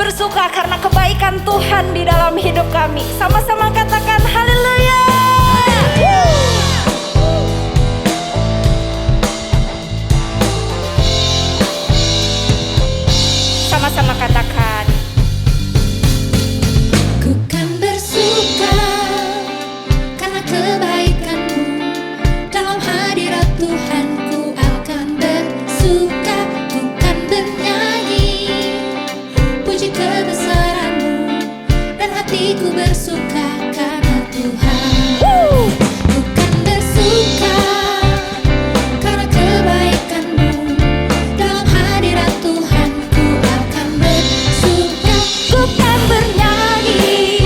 bersuka karena kebaikan Tuhan di dalam hidup kami. Sama-sama katakan haleluya. Sama-sama katakan, ku kan bersuka karena kebaikan-Mu. Dalam hadirat Tuhan ku akan bersuka. Ku kan bernyanyi puji kebesaran-Mu, dan hatiku bersuka karena Tuhan. Ku kan bersuka karena kebaikan-Mu. Dalam hadirat Tuhan ku akan bersuka. Ku kan bernyanyi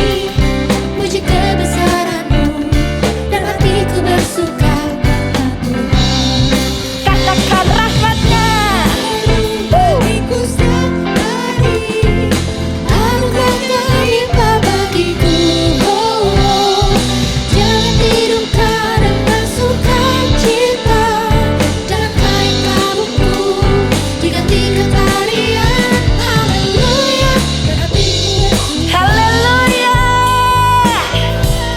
puji kebesaran-Mu, dan hatiku bersuka karena Tuhan. katakan rahmatnya. Bagiku setiap hari, anugerahnya limpah bagiku. Jangan hidupkan dengan sukacita, dan kain kabungku digantikan tarian. Haleluya, dan hatiku bersuka. Haleluya.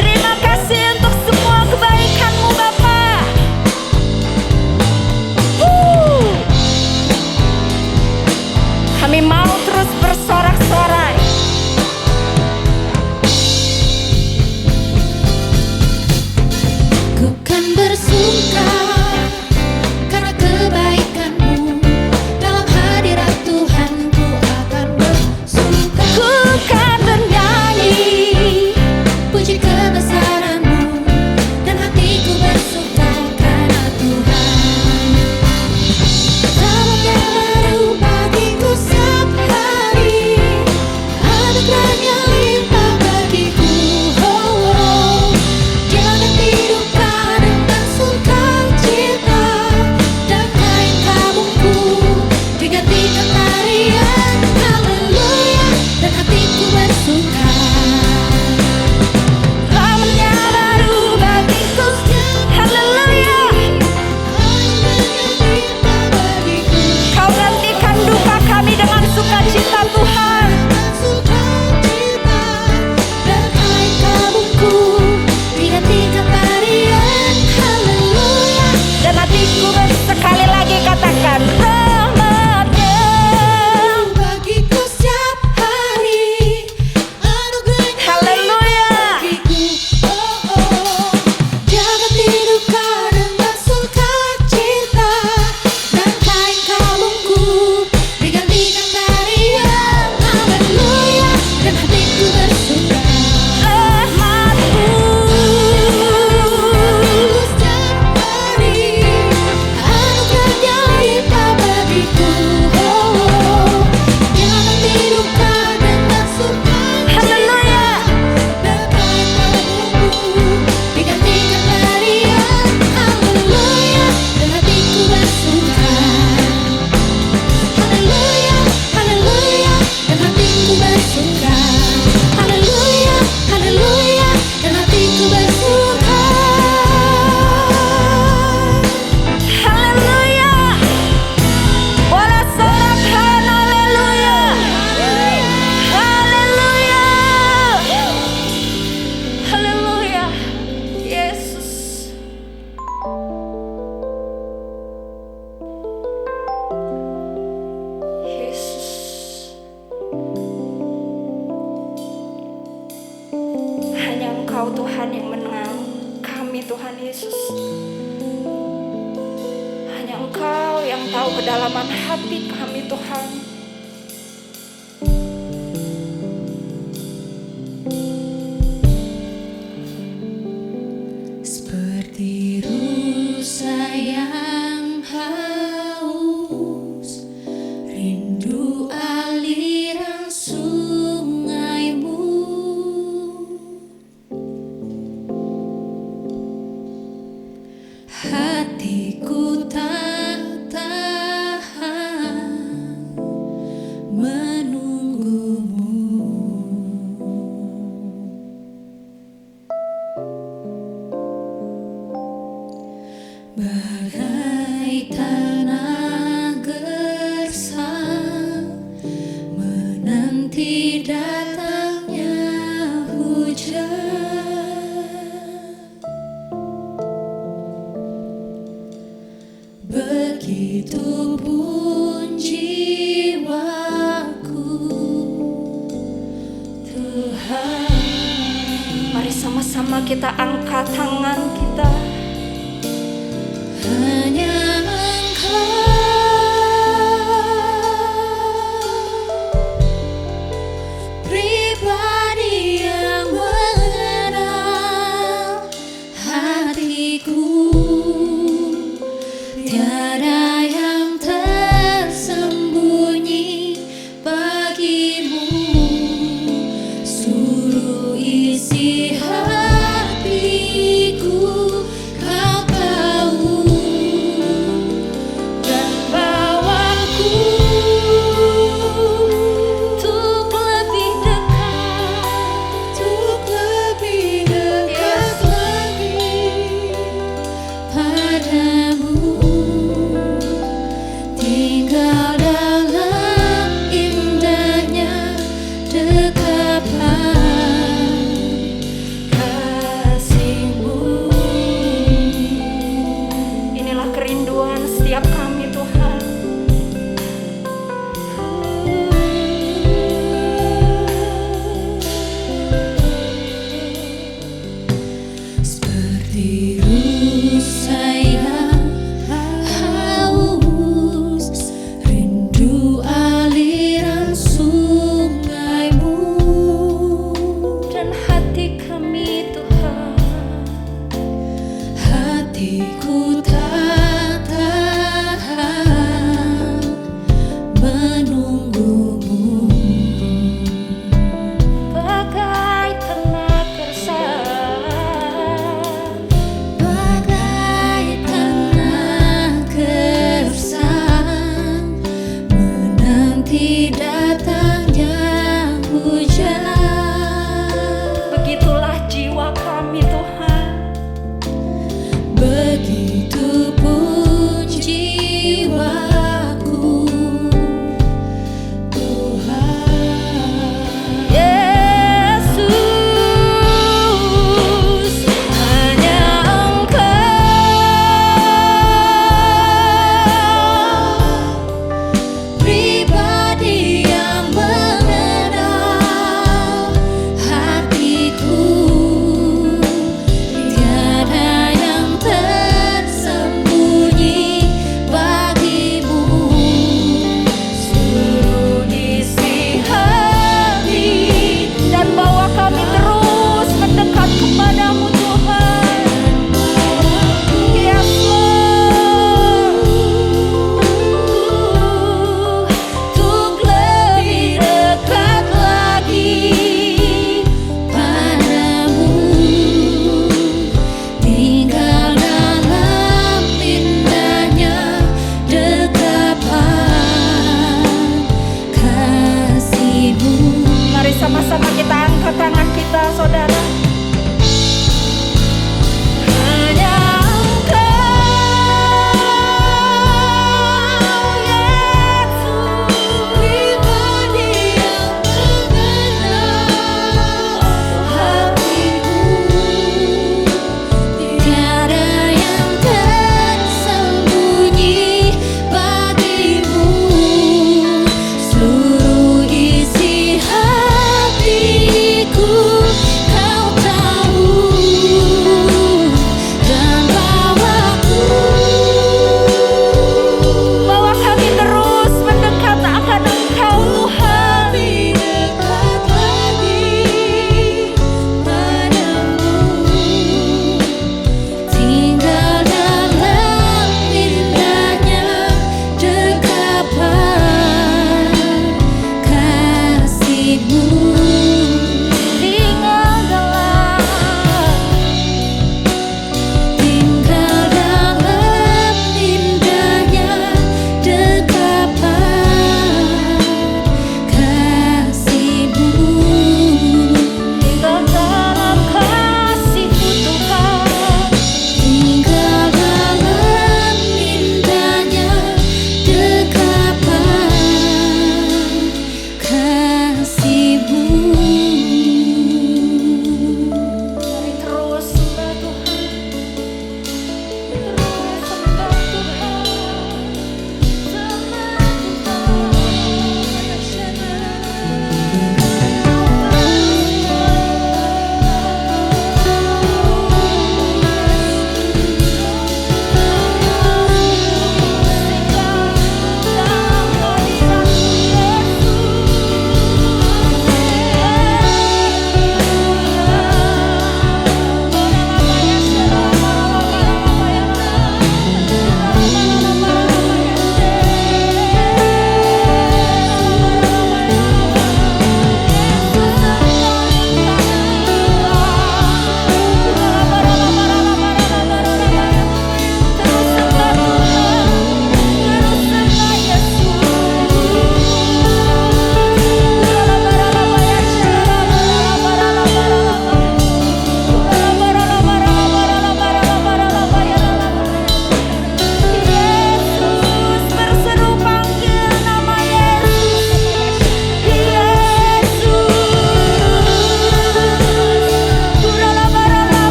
Terima kasih untuk semua kebaikan-Mu Bapa. Kami mau terus bersorak-sorai. Ku kan bersuka karena kebaikan-Mu. Dalam hadirat Tuhan ku akan bersuka. Ku kan bernyanyi puji kebesaran-Mu, dan hatiku bersuka karena Tuhan. Selamat yang baru bagiku setiap hari, anugerahnya limpah bagiku. Jangan hidupkan dengan sukacita, dan kain kabungku digantikan tarian. Haleluya, dan hatiku bersuka. Rahmatnya baru bagiku. Haleluya. Anugerahnya limpah bagiku. Kau gantikan duka kami dengan sukacita Tuhan. Sukacita, dan kain kabungku digantikan tarian. Haleluya, Dan hatiku sekali lagi katakan rahmatnya. bagiku setiap hari, anugerahnya Haleluya. bagiku. Jangan hidupkan dengan sukacita, dan kain kabungku digantikan tarian. Haleluya, dan hatiku bersuka. Rahmatmu. Setiap hari, anugerahnya limpah bagiku. Jangan hidupkan dengan sukacita, Haleluya. dan kain kabungku digantikan tarian. Haleluya, dan hatiku bersuka. Haleluya, haleluya, dan hatiku bersuka. Haleluya, haleluya, dan hatiku bersuka. Haleluya. Boleh sorakan haleluya. Haleluya. Haleluya. Yesus. Yesus. Hanya Engkau Tuhan yang mengenal kami Tuhan Yesus. Hanya Engkau yang tahu kedalaman hati kami Tuhan. Seperti rusa yang haus, rindu aliran sungai-Mu. Hatiku tak tahan menanti datangnya hujan. Begitupun jiwaku, Tuhan. Mari sama-sama kita angkat tangan kita. Hanya Engkau, pribadi yang mengenal hatiku. Tiada yang tersembunyi bagimu, seluruh isi hatiku Kau tahu, dan bawaku Untuk lebih dekat, lagi padamu, tinggal dalam indahnya dekapan kasih-Mu. inilah kerinduan setiap kami Tuhan. Seperti rusa yang haus, rindu aliran sungai-Mu. Dan hati kami Tuhan, Hatiku tak tahan menunggu-Mu. bagai tanah gersang, Bagai tanah gersang, menanti datangnya hujan. begitulah jiwa kami Tuhan. Begitupun jiwaku, Tuhan. Yesus, hanya Engkau, Pribadi yang mengenal hatiku. Tiada yang tersembunyi bagimu, seluruh isi hati. dan bawa kami terus mendekat kepadamu Tuhan. Yes Lord, Untuk lebih dekat lagi padamu, tinggal dalam indahnya dekapan kasih-Mu. mari sama-sama kita angkat tangan kita saudara. Hanya Engkau, Yesus, Pribadi yang mengenal hatiku. Tiada yang tersembunyi bagimu, seluruh isi hatiku Kau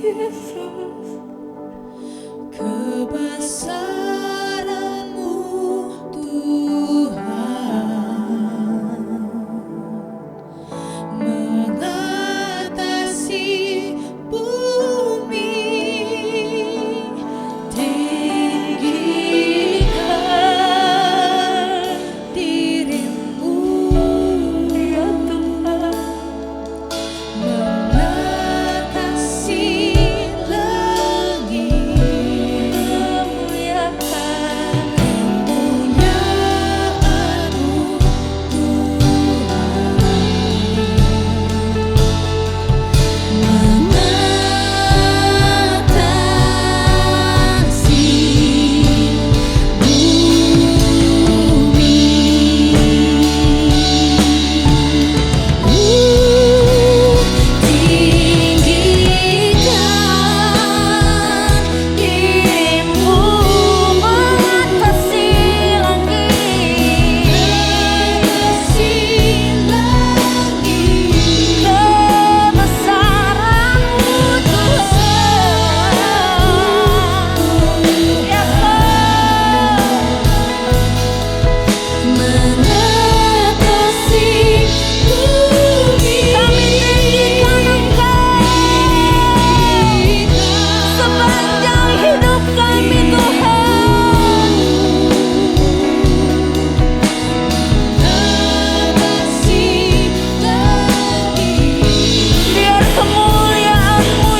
Yesus. Kebesaran-Mu Tuhan mengatasi bumi, tinggikan diri-Mu Ya Tuhan, mengatasi langit. muliakan Kemuliaan-Mu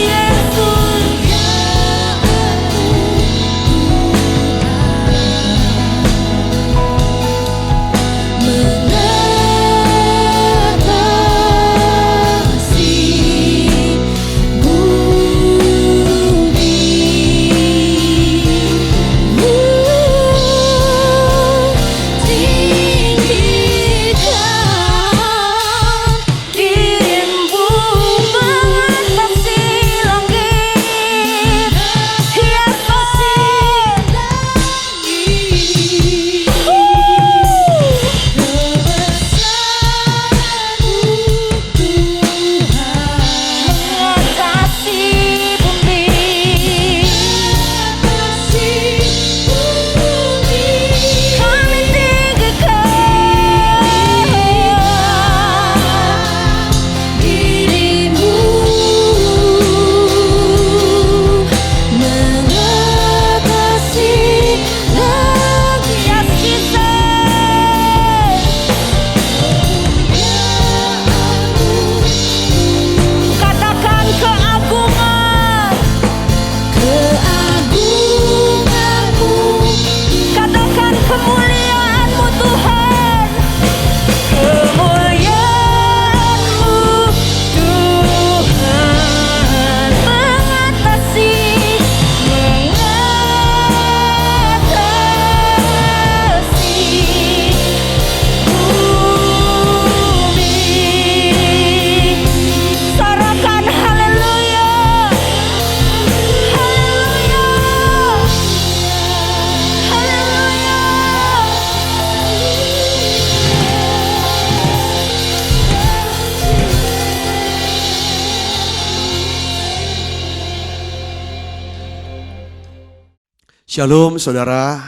Shalom saudara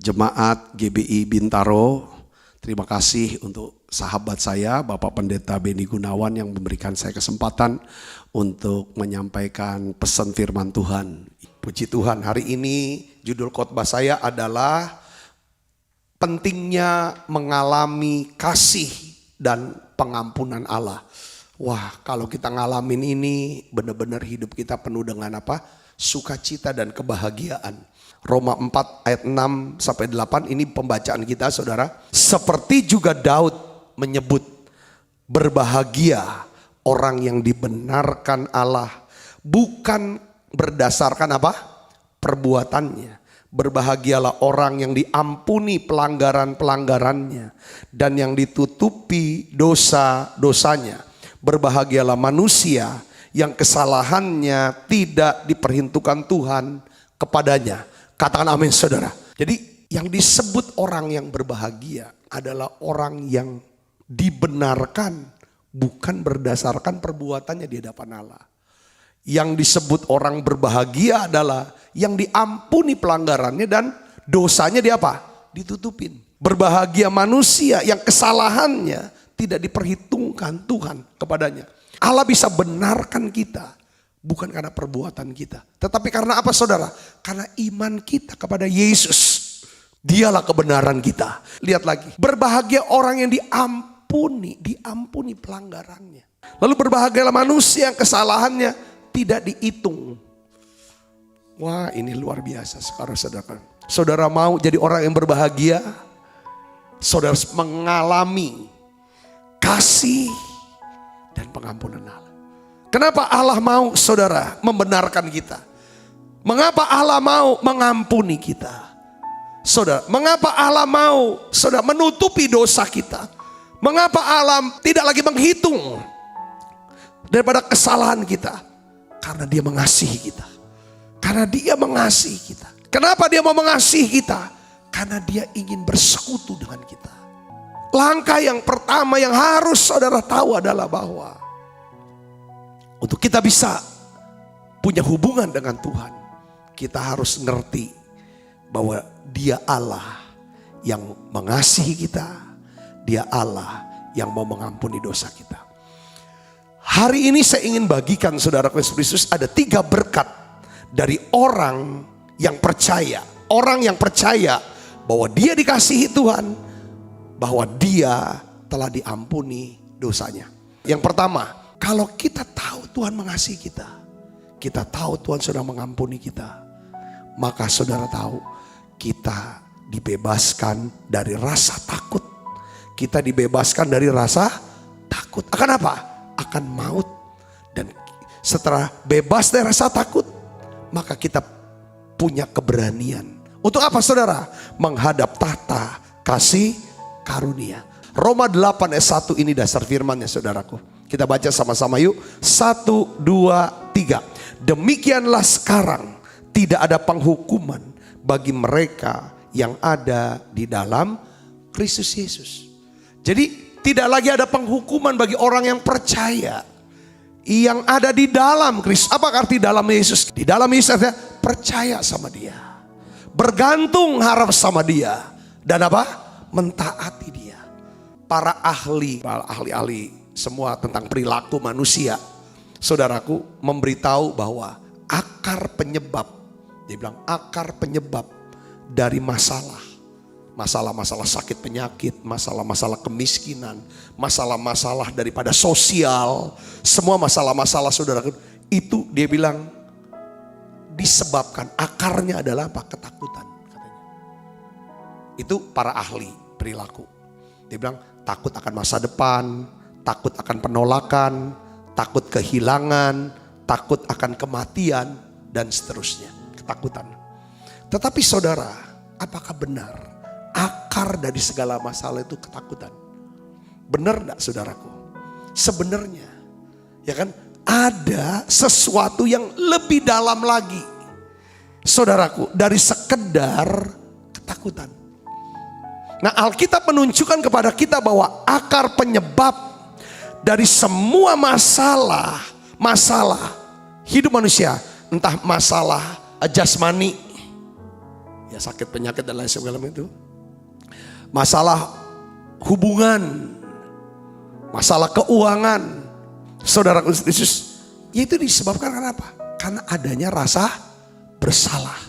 jemaat GBI Bintaro. Terima kasih untuk sahabat saya Bapak Pendeta Beni Gunawan yang memberikan saya kesempatan untuk menyampaikan pesan firman Tuhan. Puji Tuhan, hari ini judul khotbah saya adalah pentingnya mengalami kasih dan pengampunan Allah. Wah, kalau kita ngalamin ini benar-benar hidup kita penuh dengan apa? Sukacita dan kebahagiaan. Roma 4 ayat 6 sampai 8 ini pembacaan kita saudara. Seperti juga Daud menyebut, berbahagia orang yang dibenarkan Allah bukan berdasarkan apa? Perbuatannya. Berbahagialah orang yang diampuni pelanggaran-pelanggarannya dan yang ditutupi dosa-dosanya. Berbahagialah manusia yang kesalahannya tidak diperhitungkan Tuhan kepadanya. Katakan amin saudara. Jadi yang disebut orang yang berbahagia adalah orang yang dibenarkan bukan berdasarkan perbuatannya di hadapan Allah. Yang disebut orang berbahagia adalah yang diampuni pelanggarannya dan dosanya ditutupin. Berbahagia manusia yang kesalahannya tidak diperhitungkan Tuhan kepadanya. Allah bisa benarkan kita bukan karena perbuatan kita, tetapi karena apa saudara? Karena iman kita kepada Yesus. Dialah kebenaran kita. Lihat lagi, berbahagia orang yang diampuni pelanggarannya. Lalu berbahagialah manusia yang kesalahannya tidak dihitung. Wah, ini luar biasa sekarang saudara. Saudara mau jadi orang yang berbahagia? Saudara mengalami kasih dan pengampunan Allah. Kenapa Allah mau saudara membenarkan kita? Mengapa Allah mau mengampuni kita? Saudara, mengapa Allah mau saudara menutupi dosa kita? Mengapa Allah tidak lagi menghitung daripada kesalahan kita? Karena Dia mengasihi kita. Karena Dia mengasihi kita. Kenapa Dia mau mengasihi kita? Karena Dia ingin bersekutu dengan kita. Langkah yang pertama yang harus saudara tahu adalah bahwa untuk kita bisa punya hubungan dengan Tuhan, kita harus ngerti bahwa Dia Allah yang mengasihi kita. Dia Allah yang mau mengampuni dosa kita. Hari ini saya ingin bagikan saudara Kristus ada 3 berkat dari orang yang percaya. Orang yang percaya bahwa dia dikasihi Tuhan, bahwa dia telah diampuni dosanya. Yang pertama, kalau kita tahu Tuhan mengasihi kita, kita tahu Tuhan sudah mengampuni kita, maka saudara tahu kita dibebaskan dari rasa takut. Kita dibebaskan dari rasa takut. Akan apa? Akan maut. Dan setelah bebas dari rasa takut, maka kita punya keberanian. Untuk apa saudara? Menghadap tahta kasih karunia. Roma 8 ayat 1 ini dasar firmannya saudaraku. Kita baca sama-sama yuk. 1, 2, 3. Demikianlah sekarang tidak ada penghukuman bagi mereka yang ada di dalam Kristus Yesus. Jadi tidak lagi ada penghukuman bagi orang yang percaya, yang ada di dalam Kristus. Apa arti dalam Yesus? Di dalam Yesus artinya percaya sama Dia, bergantung harap sama Dia, dan apa? Mentaati Dia. Para ahli semua tentang perilaku manusia, saudaraku, memberitahu bahwa akar penyebab, dia bilang akar penyebab dari masalah-masalah sakit penyakit, masalah-masalah kemiskinan, masalah-masalah daripada sosial, semua masalah-masalah saudaraku, itu dia bilang disebabkan akarnya adalah apa? Ketakutan katanya. Itu para ahli perilaku. Dia bilang takut akan masa depan, takut akan penolakan, takut kehilangan, takut akan kematian, dan seterusnya. Ketakutan. Tetapi saudara, apakah benar akar dari segala masalah itu ketakutan? Benar enggak saudaraku? Sebenarnya, ya kan, ada sesuatu yang lebih dalam lagi, saudaraku, dari sekedar ketakutan. Nah, Alkitab menunjukkan kepada kita bahwa akar penyebab dari semua masalah hidup manusia, entah masalah jasmani, ya sakit penyakit dan lain sebagainya itu, masalah hubungan, masalah keuangan, saudara Kristus, itu disebabkan karena apa? Karena adanya rasa bersalah,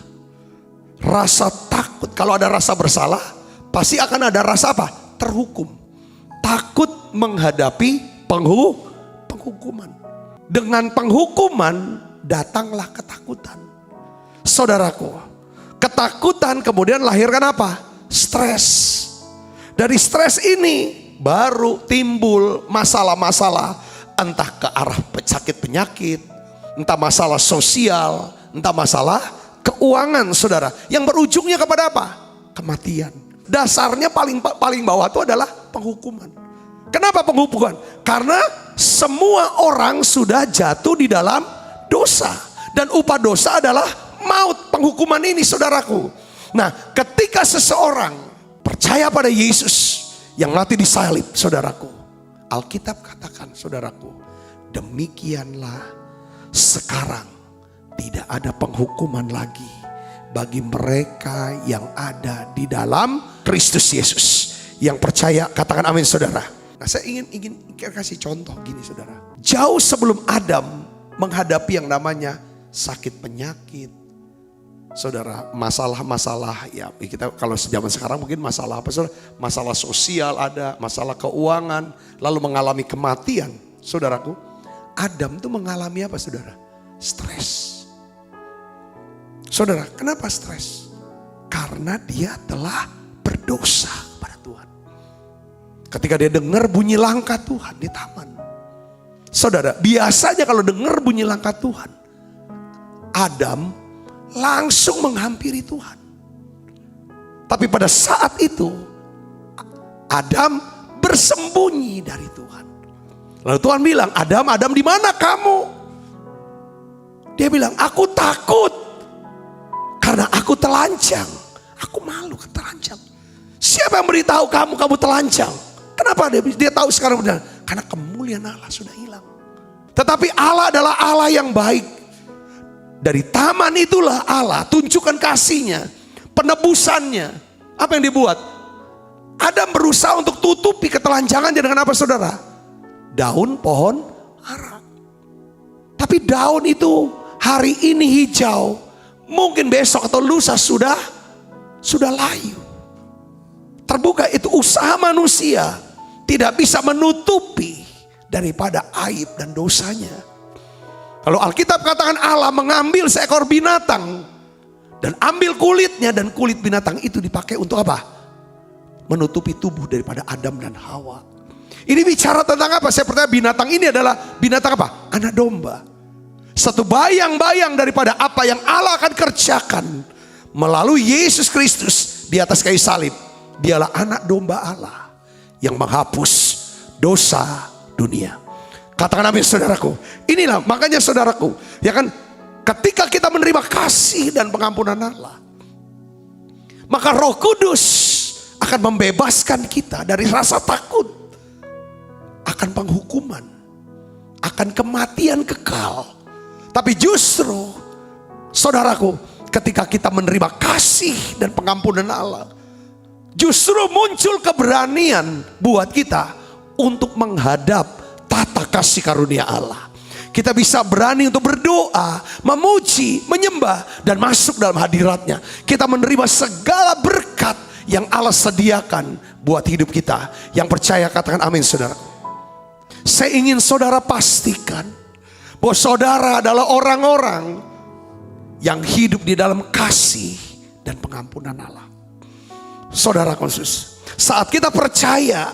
rasa takut. Kalau ada rasa bersalah, pasti akan ada rasa apa? Terhukum, takut menghadapi penghukuman. Dengan penghukuman datanglah ketakutan, saudaraku. Ketakutan kemudian lahirkan apa? Stres. Dari stres ini baru timbul masalah-masalah, entah ke arah sakit penyakit, entah masalah sosial, entah masalah keuangan, saudara, yang berujungnya kepada apa? Kematian. Dasarnya paling bawah itu adalah penghukuman. Kenapa penghukuman? Karena semua orang sudah jatuh di dalam dosa, dan upah dosa adalah maut. Penghukuman ini saudaraku. Nah, ketika seseorang percaya pada Yesus yang mati di salib, saudaraku, Alkitab katakan saudaraku, demikianlah sekarang tidak ada penghukuman lagi bagi mereka yang ada di dalam Kristus Yesus. Yang percaya katakan amin saudara. Nah, saya ingin kasih contoh gini saudara. Jauh sebelum Adam menghadapi yang namanya sakit penyakit, saudara, masalah-masalah ya kita kalau zaman sekarang mungkin masalah apa saudara? Masalah sosial ada, masalah keuangan, lalu mengalami kematian. Saudaraku, Adam tuh mengalami apa saudara? Stres. Saudara, kenapa stres? Karena dia telah berdosa pada Tuhan. Ketika dia dengar bunyi langkah Tuhan di taman. Saudara, biasanya kalau dengar bunyi langkah Tuhan, Adam langsung menghampiri Tuhan. Tapi pada saat itu, Adam bersembunyi dari Tuhan. Lalu Tuhan bilang, Adam di mana kamu? Dia bilang, aku takut. Karena aku telanjang. Aku malu telanjang. Siapa yang beritahu kamu telanjang? Kenapa dia tahu sekarang? Karena kemuliaan Allah sudah hilang. Tetapi Allah adalah Allah yang baik. Dari taman itulah Allah tunjukkan kasihnya, penebusannya. Apa yang dibuat? Adam berusaha untuk tutupi ketelanjangannya dengan apa saudara? Daun pohon ara. Tapi daun itu hari ini hijau, mungkin besok atau lusa sudah layu. Terbuka, itu usaha manusia. Tidak bisa menutupi daripada aib dan dosanya. Kalau Alkitab katakan Allah mengambil seekor binatang dan ambil kulitnya, dan kulit binatang itu dipakai untuk apa? Menutupi tubuh daripada Adam dan Hawa. Ini bicara tentang apa? Saya percaya binatang ini adalah binatang apa? Anak domba. Satu bayang-bayang daripada apa yang Allah akan kerjakan melalui Yesus Kristus di atas kayu salib. Dialah anak domba Allah yang menghapus dosa dunia. Katakan amin saudaraku. Inilah makanya saudaraku, ya kan, ketika kita menerima kasih dan pengampunan Allah, maka Roh Kudus akan membebaskan kita dari rasa takut akan penghukuman, akan kematian kekal. Tapi justru saudaraku, ketika kita menerima kasih dan pengampunan Allah, justru muncul keberanian buat kita untuk menghadap tata kasih karunia Allah. Kita bisa berani untuk berdoa, memuji, menyembah, dan masuk dalam hadiratnya. Kita menerima segala berkat yang Allah sediakan buat hidup kita. Yang percaya katakan amin saudara. Saya ingin saudara pastikan bahwa saudara adalah orang-orang yang hidup di dalam kasih dan pengampunan Allah. Saudara khusus, saat kita percaya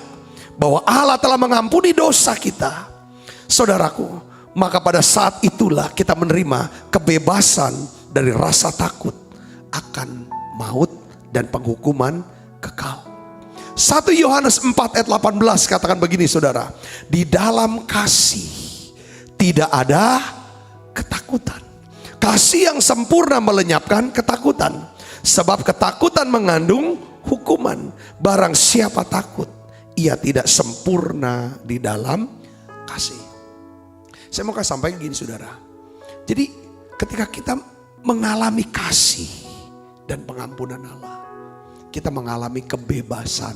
bahwa Allah telah mengampuni dosa kita, saudaraku, maka pada saat itulah kita menerima kebebasan dari rasa takut akan maut dan penghukuman kekal. 1 Yohanes 4 ayat 18 katakan begini saudara, di dalam kasih tidak ada ketakutan. Kasih yang sempurna melenyapkan ketakutan, sebab ketakutan mengandung hukuman. Barang siapa takut, ia tidak sempurna di dalam kasih. Saya mau sampaikan gini saudara. Jadi ketika kita mengalami kasih dan pengampunan Allah, kita mengalami kebebasan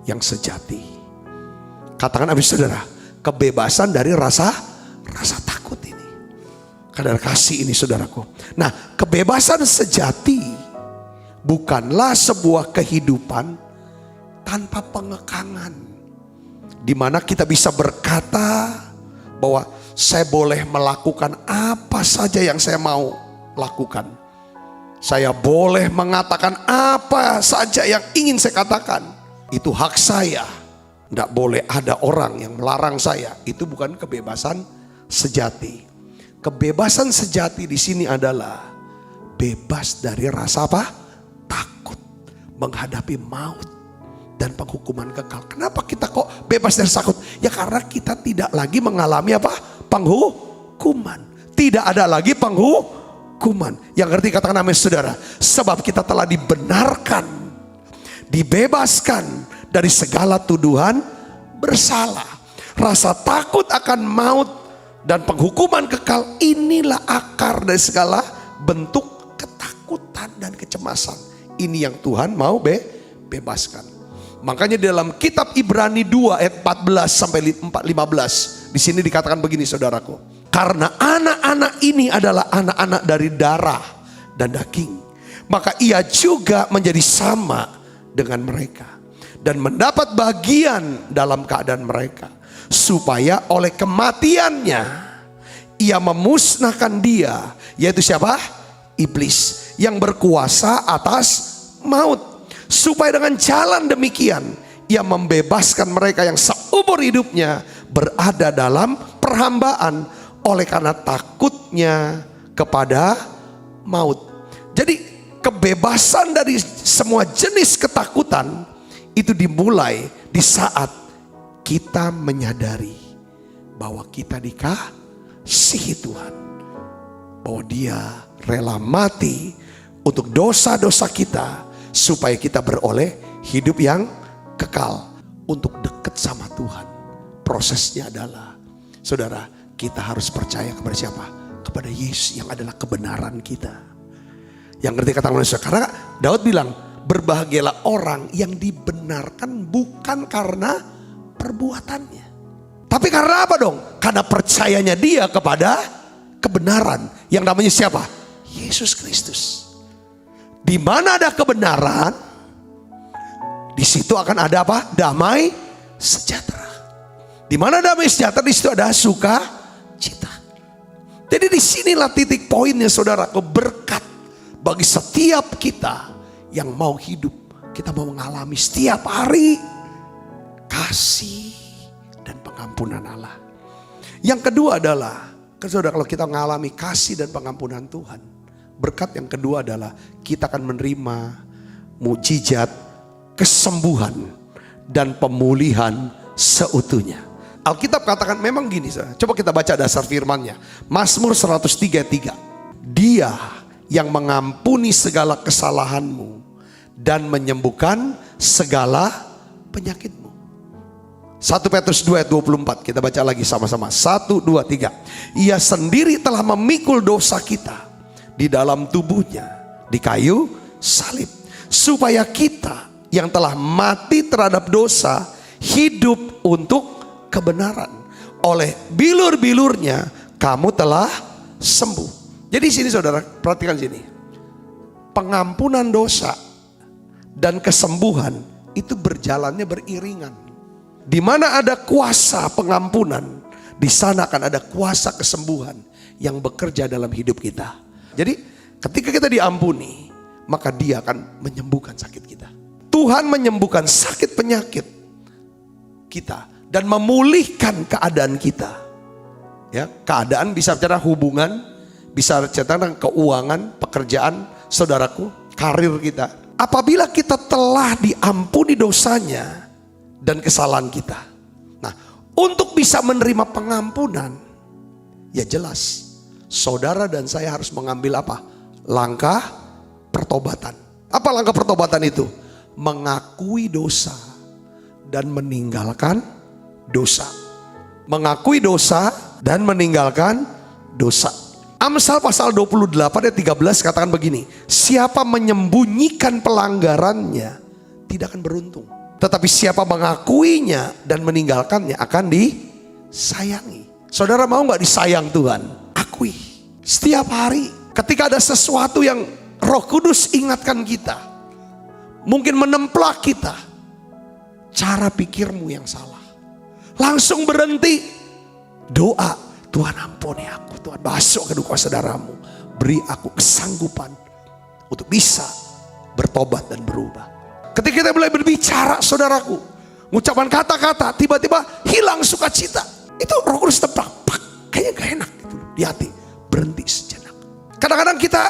yang sejati. Katakan amin saudara, kebebasan dari rasa takut ini. Karena kasih ini saudaraku. Nah, kebebasan sejati bukanlah sebuah kehidupan tanpa pengekangan, di mana kita bisa berkata bahwa saya boleh melakukan apa saja yang saya mau lakukan. Saya boleh mengatakan apa saja yang ingin saya katakan. Itu hak saya. Tidak boleh ada orang yang melarang saya. Itu bukan kebebasan sejati. Kebebasan sejati di sini adalah bebas dari rasa apa? Takut menghadapi maut dan penghukuman kekal. Kenapa kita kok bebas dari takut? Ya karena kita tidak lagi mengalami apa? Penghukuman. Tidak ada lagi penghukuman. Yang ngerti katakan amin saudara. Sebab kita telah dibenarkan, dibebaskan dari segala tuduhan bersalah. Rasa takut akan maut Dan penghukuman kekal inilah akar dari segala bentuk ketakutan dan kecemasan. Ini yang Tuhan mau bebaskan. Makanya dalam kitab Ibrani 2 ayat 14 sampai 15. Di sini dikatakan begini saudaraku. Karena anak-anak ini adalah anak-anak dari darah dan daging. Maka ia juga menjadi sama dengan mereka. Dan mendapat bagian dalam keadaan mereka. Supaya oleh kematiannya ia memusnahkan dia. Yaitu siapa? Iblis. Yang berkuasa atas maut. Supaya dengan jalan demikian ia membebaskan mereka yang seumur hidupnya berada dalam perhambaan oleh karena takutnya kepada maut. Jadi kebebasan dari semua jenis ketakutan itu dimulai di saat kita menyadari bahwa kita dikasihi Tuhan, bahwa Dia rela mati untuk dosa-dosa kita supaya kita beroleh hidup yang kekal. Untuk dekat sama Tuhan, prosesnya adalah, saudara, kita harus percaya kepada siapa? Kepada Yesus yang adalah kebenaran kita. Yang ngerti kata manusia. Karena Daud bilang, berbahagialah orang yang dibenarkan bukan karena perbuatannya, tapi karena apa dong? Karena percayanya dia kepada kebenaran yang namanya siapa? Yesus Kristus. Di mana ada kebenaran, di situ akan ada apa? Damai sejahtera. Di mana damai sejahtera, di situ ada sukacita. Jadi disinilah titik poinnya saudara, berkat bagi setiap kita yang mau hidup. Kita mau mengalami setiap hari kasih dan pengampunan Allah. Yang kedua adalah, saudara, kalau kita mengalami kasih dan pengampunan Tuhan, berkat yang kedua adalah kita akan menerima mujizat kesembuhan dan pemulihan seutuhnya. Alkitab katakan memang gini, coba kita baca dasar firman-Nya. Mazmur 103:3. Dia yang mengampuni segala kesalahanmu dan menyembuhkan segala penyakitmu. 1 Petrus 2 ayat 24. Kita baca lagi sama-sama. 1, 2, 3. Ia sendiri telah memikul dosa kita di dalam tubuhnya di kayu salib, supaya kita yang telah mati terhadap dosa hidup untuk kebenaran. Oleh bilur-bilurnya kamu telah sembuh. Jadi sini saudara, perhatikan sini. Pengampunan dosa dan kesembuhan itu berjalannya beriringan. Di mana ada kuasa pengampunan, di sana akan ada kuasa kesembuhan yang bekerja dalam hidup kita. Jadi ketika kita diampuni, maka Dia akan menyembuhkan sakit kita. Tuhan menyembuhkan sakit penyakit kita dan memulihkan keadaan kita. Ya, keadaan bisa bicara hubungan, bisa bicara tentang keuangan, pekerjaan, saudaraku, karir kita. Apabila kita telah diampuni dosanya dan kesalahan kita. Nah, untuk bisa menerima pengampunan, ya jelas saudara dan saya harus mengambil apa? Langkah pertobatan. Apa langkah pertobatan itu? Mengakui dosa dan meninggalkan dosa. Mengakui dosa dan meninggalkan dosa. Amsal pasal 28 ayat 13 katakan begini. Siapa menyembunyikan pelanggarannya tidak akan beruntung. Tetapi siapa mengakuinya dan meninggalkannya akan disayangi. Saudara mau gak disayang Tuhan? Akui. Setiap hari ketika ada sesuatu yang Roh Kudus ingatkan kita, mungkin menemplak kita, cara pikirmu yang salah, langsung berhenti, doa, Tuhan ampuni aku, Tuhan basuh kedua saudaramu, beri aku kesanggupan untuk bisa bertobat dan berubah. Ketika kita mulai berbicara saudaraku, mengucapkan kata-kata, tiba-tiba hilang sukacita. Itu Roh Kudus tebak, kayaknya gak enak gitu di hati. Berhenti sejenak. Kadang-kadang kita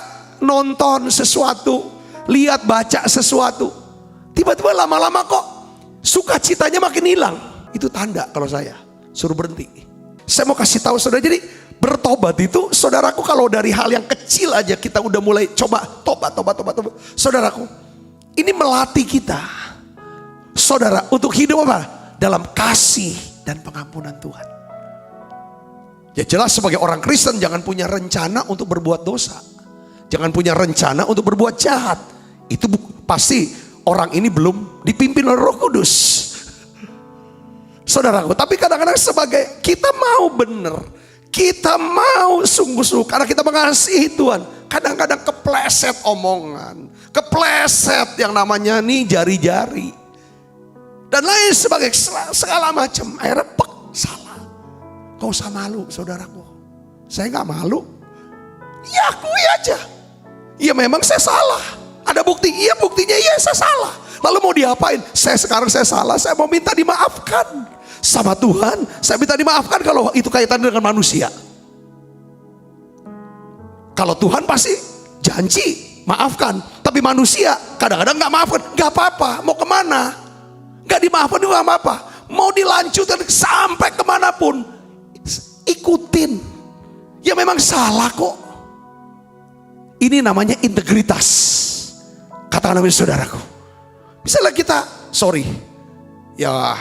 nonton sesuatu, lihat baca sesuatu, tiba-tiba lama-lama kok sukacitanya makin hilang. Itu tanda kalau saya suruh berhenti. Saya mau kasih tahu saudara, jadi bertobat itu saudaraku, kalau dari hal yang kecil aja kita udah mulai coba tobat. Saudaraku, ini melatih kita, saudara, untuk hidup apa? Dalam kasih dan pengampunan Tuhan. Ya jelas sebagai orang Kristen jangan punya rencana untuk berbuat dosa. Jangan punya rencana untuk berbuat jahat. Itu pasti orang ini belum dipimpin oleh Roh Kudus. Saudaraku, tapi kadang-kadang sebagai kita mau benar, kita mau sungguh-sungguh karena kita mengasihi Tuhan. Kadang-kadang kepleset omongan, kepleset yang namanya nih jari-jari. Dan lain sebagai segala macam. Akhirnya salah. Gak usah malu saudaraku. Saya gak malu. Ya akui aja. Ya memang saya salah. Ada bukti, iya buktinya iya saya salah. Lalu mau diapain? Sekarang saya salah, saya mau minta dimaafkan. Sama Tuhan, saya minta dimaafkan kalau itu kaitan dengan manusia. Kalau Tuhan pasti janji maafkan. Tapi manusia kadang-kadang gak maafkan. Gak apa-apa, mau kemana? Gak dimaafkan juga gak apa-apa. Mau dilanjutkan sampai kemanapun. Ikutin. Ya memang salah kok. Ini namanya integritas. Katakan amin saudaraku. Misalnya kita, ya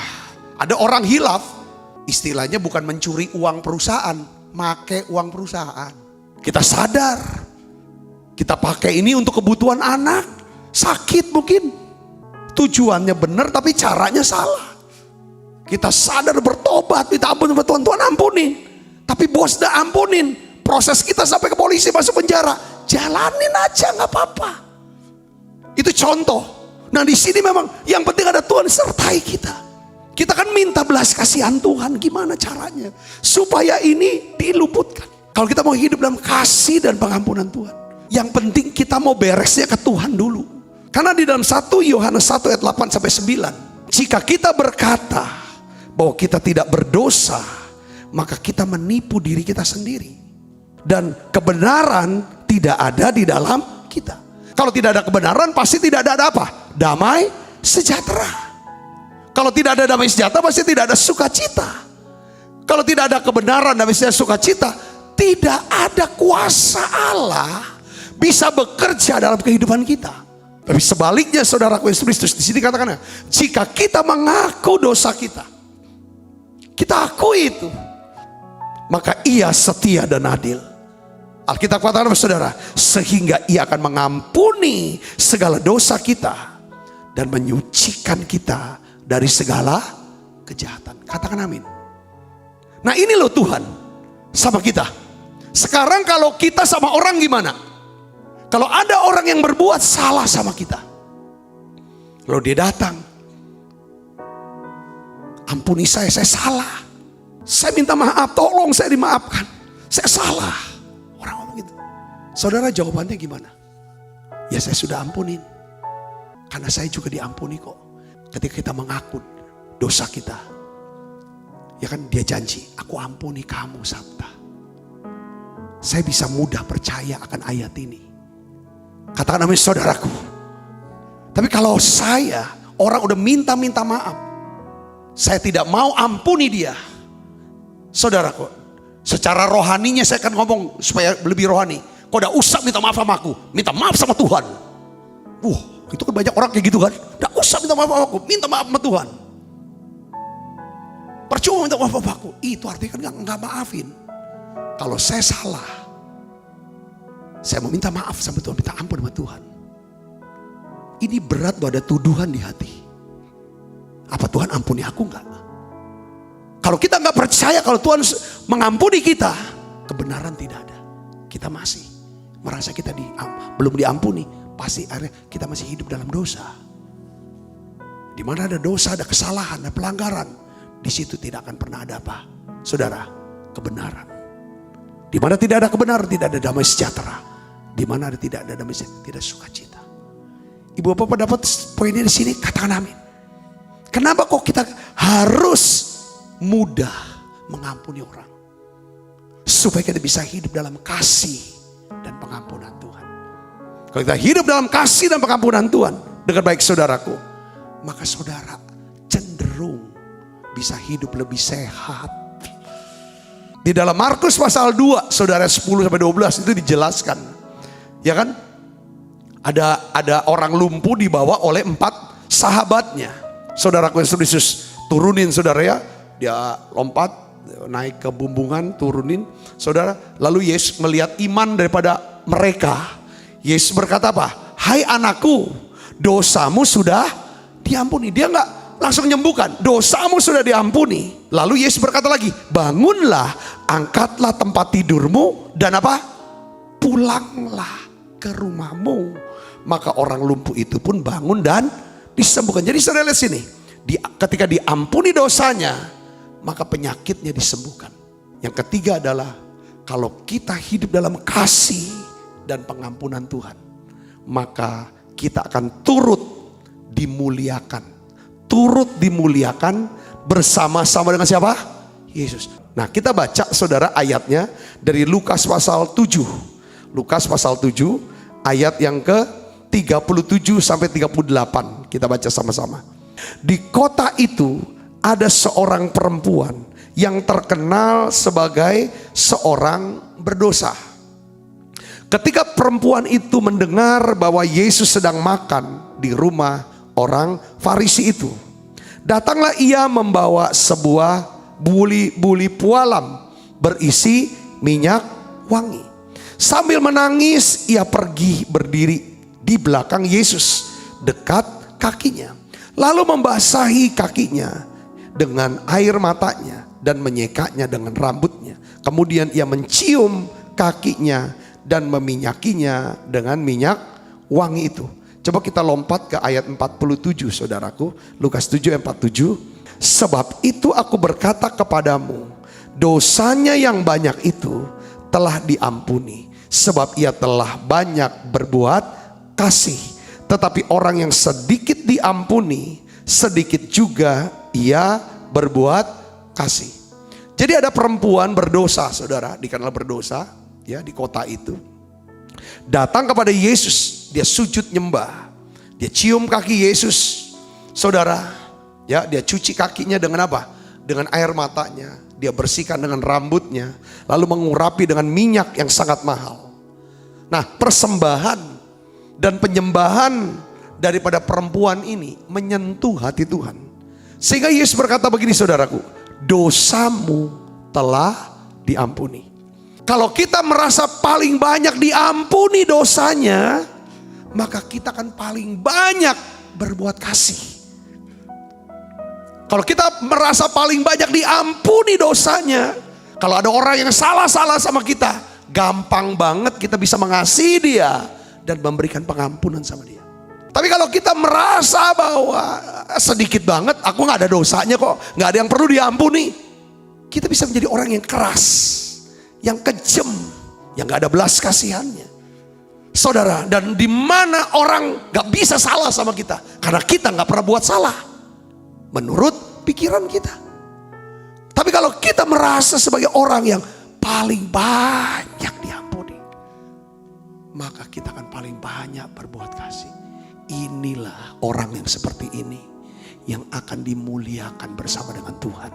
ada orang hilaf. Istilahnya bukan mencuri uang perusahaan. Make uang perusahaan. Kita sadar. Kita pakai ini untuk kebutuhan anak. Sakit mungkin. Tujuannya benar tapi caranya salah. Kita sadar bertobat. Minta ampun sama Tuhan. Tuhan ampunin. Tapi bos udah ampunin. Proses kita sampai ke polisi masuk penjara. Jalanin aja gak apa-apa. Itu contoh. Nah di sini memang yang penting ada Tuhan sertai kita. Kita kan minta belas kasihan Tuhan. Gimana caranya? Supaya ini diluputkan. Kalau kita mau hidup dalam kasih dan pengampunan Tuhan. Yang penting kita mau beresnya ke Tuhan dulu. Karena di dalam 1 Yohanes 1 ayat 8 sampai 9. Jika kita berkata bahwa kita tidak berdosa, maka kita menipu diri kita sendiri. Dan kebenaran tidak ada di dalam kita. Kalau tidak ada kebenaran pasti tidak ada apa? Damai sejahtera. Kalau tidak ada damai sejahtera pasti tidak ada sukacita. Kalau tidak ada kebenaran, damai sejahtera, sukacita, tidak ada kuasa Allah bisa bekerja dalam kehidupan kita. Tapi sebaliknya saudaraku Yesus Kristus di sini katakan, jika kita mengaku dosa kita, kita akui itu, maka Ia setia dan adil. Alkitab katakan saudara, sehingga Ia akan mengampuni segala dosa kita dan menyucikan kita dari segala kejahatan. Katakan amin. Nah ini loh Tuhan sama kita. Sekarang kalau kita sama orang gimana? Kalau ada orang yang berbuat salah sama kita, lalu dia datang, ampuni saya salah. Saya minta maaf, tolong saya dimaafkan. Saya salah. Orang ngomong gitu. Saudara jawabannya gimana? Ya saya sudah ampunin. Karena saya juga diampuni kok. Ketika kita mengaku dosa kita. Ya kan dia janji, aku ampuni kamu Sabta. Saya bisa mudah percaya akan ayat ini. Katakan amin saudaraku. Tapi kalau saya, orang udah minta maaf. Saya tidak mau ampuni dia. Saudaraku, secara rohaninya saya akan ngomong supaya lebih rohani. Kau udah usah minta maaf sama aku, minta maaf sama Tuhan. Itu kan banyak orang kayak gitu kan. Udah usah minta maaf sama aku, minta maaf sama Tuhan. Percuma minta maaf sama aku. Itu artinya kan gak maafin. Kalau saya salah, saya mau minta maaf sama Tuhan, minta ampun sama Tuhan. Ini berat loh, ada tuduhan di hati. Apa Tuhan ampuni aku enggak? Kalau kita enggak percaya kalau Tuhan mengampuni kita, kebenaran tidak ada. Kita masih merasa kita belum diampuni. Pasti akhirnya kita masih hidup dalam dosa. Di mana ada dosa, ada kesalahan, ada pelanggaran. Di situ tidak akan pernah ada apa? Saudara, kebenaran. Di mana tidak ada kebenaran, tidak ada damai sejahtera. Di mana tidak ada damai sejahtera, tidak sukacita. Ibu bapak dapat poinnya di sini, katakan amin. Kenapa kok kita harus mudah mengampuni orang? Supaya kita bisa hidup dalam kasih dan pengampunan Tuhan. Kalau kita hidup dalam kasih dan pengampunan Tuhan dengan baik saudaraku, maka saudara cenderung bisa hidup lebih sehat. Di dalam Markus pasal 2, saudara 10-12 itu dijelaskan. Ya kan? Ada orang lumpuh dibawa oleh 4 sahabatnya. Saudaraku Yesus Kristus turunin saudara ya. Dia lompat, naik ke bumbungan, turunin. Saudara, lalu Yesus melihat iman daripada mereka. Yesus berkata apa? Hai anakku, dosamu sudah diampuni. Dia nggak langsung nyembuhkan, dosamu sudah diampuni. Lalu Yesus berkata lagi, bangunlah, angkatlah tempat tidurmu dan apa? Pulanglah ke rumahmu. Maka orang lumpuh itu pun bangun dan disembuhkan. Jadi saudara lihat sini, ketika diampuni dosanya, maka penyakitnya disembuhkan. Yang ketiga adalah kalau kita hidup dalam kasih dan pengampunan Tuhan, maka kita akan turut dimuliakan. Turut dimuliakan bersama-sama dengan siapa? Yesus. Nah, kita baca saudara ayatnya dari Lukas pasal 7. Lukas pasal 7 ayat yang ke-37 sampai 38. Kita baca sama-sama. Di kota itu ada seorang perempuan yang terkenal sebagai seorang berdosa. Ketika perempuan itu mendengar bahwa Yesus sedang makan di rumah orang Farisi itu, datanglah ia membawa sebuah buli pualam berisi minyak wangi. Sambil menangis ia pergi berdiri di belakang Yesus dekat kakinya, lalu membasahi kakinya dengan air matanya dan menyekanya dengan rambutnya. Kemudian ia mencium kakinya dan meminyakinya dengan minyak wangi itu. Coba kita lompat ke ayat 47 saudaraku. Lukas 7:47. Sebab itu aku berkata kepadamu, dosanya yang banyak itu telah diampuni, sebab ia telah banyak berbuat kasih. Tetapi orang yang sedikit diampuni, sedikit juga ia berbuat kasih. Jadi ada perempuan berdosa, saudara, dikenal berdosa ya di kota itu. Datang kepada Yesus, dia sujud nyembah. Dia cium kaki Yesus. Saudara, ya, dia cuci kakinya dengan apa? Dengan air matanya. Dia bersihkan dengan rambutnya, lalu mengurapi dengan minyak yang sangat mahal. Nah, persembahan dan penyembahan daripada perempuan ini menyentuh hati Tuhan. Sehingga Yesus berkata begini saudaraku, dosamu telah diampuni. Kalau kita merasa paling banyak diampuni dosanya, maka kita akan paling banyak berbuat kasih. Kalau kita merasa paling banyak diampuni dosanya, kalau ada orang yang salah-salah sama kita, gampang banget kita bisa mengasihi dia dan memberikan pengampunan sama dia. Tapi kalau kita merasa bahwa sedikit banget, aku gak ada dosanya kok, gak ada yang perlu diampuni, kita bisa menjadi orang yang keras, yang kejam, yang gak ada belas kasihannya. Saudara, dan di mana orang gak bisa salah sama kita, karena kita gak pernah buat salah menurut pikiran kita. Tapi kalau kita merasa sebagai orang yang paling banyak diampuni, maka kita akan paling banyak berbuat kasih. Inilah orang yang seperti ini yang akan dimuliakan bersama dengan Tuhan.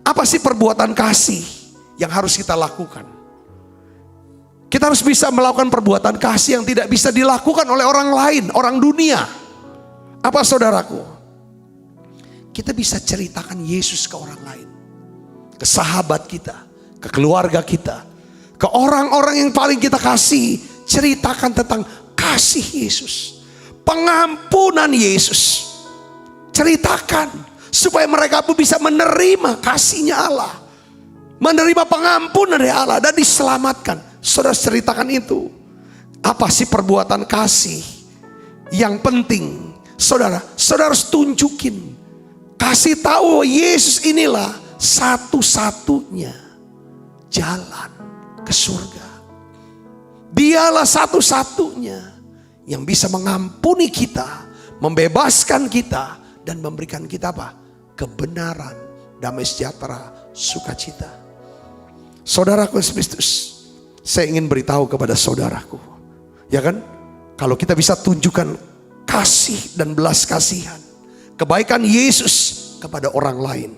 Apa sih perbuatan kasih yang harus kita lakukan? Kita harus bisa melakukan perbuatan kasih yang tidak bisa dilakukan oleh orang lain, orang dunia. Apa saudaraku? Kita bisa ceritakan Yesus ke orang lain, ke sahabat kita, ke keluarga kita, ke orang-orang yang paling kita kasih. Ceritakan tentang kasih Yesus, pengampunan Yesus. Ceritakan supaya mereka pun bisa menerima kasihnya Allah, menerima pengampunan dari Allah dan diselamatkan. Saudara ceritakan itu. Apa sih perbuatan kasih yang penting? Saudara harus tunjukin. Kasih tahu Yesus inilah satu-satunya jalan ke surga. Dialah satu-satunya yang bisa mengampuni kita, membebaskan kita, dan memberikan kita apa? Kebenaran, damai sejahtera, sukacita. Saudaraku Kristus, saya ingin beritahu kepada saudaraku, ya kan? Kalau kita bisa tunjukkan kasih dan belas kasihan, kebaikan Yesus kepada orang lain,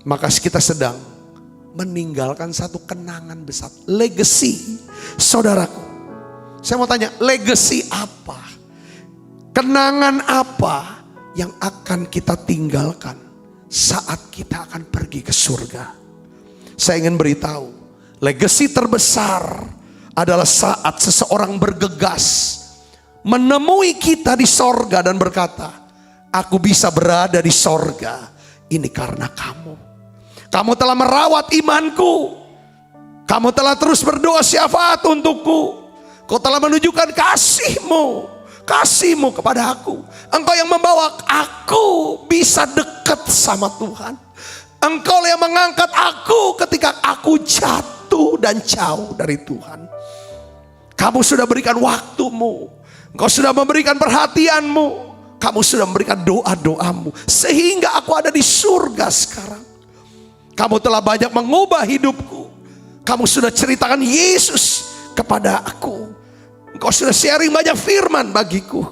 maka kita sedang meninggalkan satu kenangan besar, legacy. Saudaraku, saya mau tanya, legacy apa? Kenangan apa yang akan kita tinggalkan saat kita akan pergi ke surga. Saya ingin beritahu, legasi terbesar adalah saat seseorang bergegas menemui kita di sorga dan berkata, aku bisa berada di sorga ini karena kamu. Kamu telah merawat imanku. Kamu telah terus berdoa syafaat untukku. Kau telah menunjukkan kasihmu kepada aku. Engkau yang membawa aku bisa dekat sama Tuhan. Engkau yang mengangkat aku ketika aku jatuh dan jauh dari Tuhan. Kamu sudah berikan waktumu. Engkau sudah memberikan perhatianmu. Kamu sudah memberikan doa-doamu. Sehingga aku ada di surga sekarang. Kamu telah banyak mengubah hidupku. Kamu sudah ceritakan Yesus kepada aku. Engkau sudah sharing banyak firman bagiku.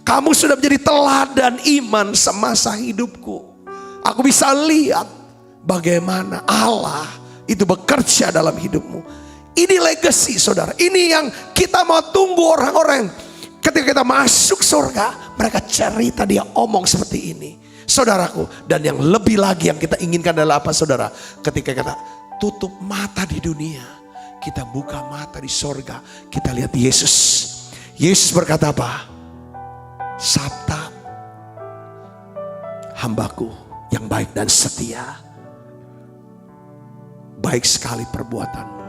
Kamu sudah menjadi teladan iman semasa hidupku. Aku bisa lihat bagaimana Allah itu bekerja dalam hidupmu. Ini legacy saudara. Ini yang kita mau tunggu orang-orang. Ketika kita masuk surga, mereka cerita, dia omong seperti ini. Saudaraku, dan yang lebih lagi yang kita inginkan adalah apa saudara? Ketika kita tutup mata di dunia, kita buka mata di sorga, kita lihat Yesus. Yesus berkata apa? Sabta hambaku yang baik dan setia. Baik sekali perbuatanmu.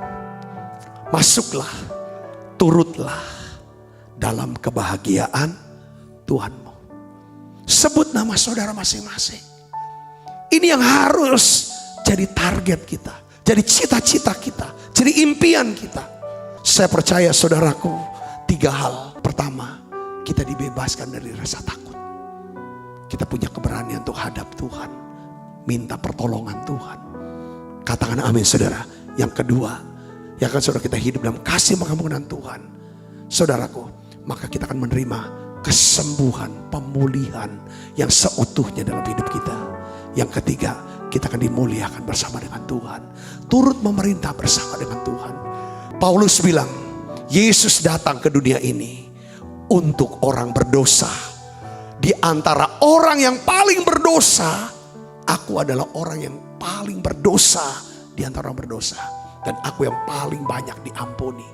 Masuklah, turutlah dalam kebahagiaan Tuhanmu. Sebut nama saudara masing-masing. Ini yang harus jadi target kita. Jadi cita-cita kita. Jadi impian kita. Saya percaya saudaraku, 3 hal. Pertama, kita dibebaskan dari rasa takut. Kita punya keberanian untuk hadap Tuhan. Minta pertolongan Tuhan. Katakan amin saudara. Yang kedua, ya kan saudara, kita hidup dalam kasih pengampunan Tuhan. Saudaraku, maka kita akan menerima kesembuhan, pemulihan yang seutuhnya dalam hidup kita. Yang ketiga, kita akan dimuliakan bersama dengan Tuhan. Turut memerintah bersama dengan Tuhan. Paulus bilang, Yesus datang ke dunia ini untuk orang berdosa. Di antara orang yang paling berdosa, aku adalah orang yang paling berdosa di antara orang berdosa. Dan aku yang paling banyak diampuni.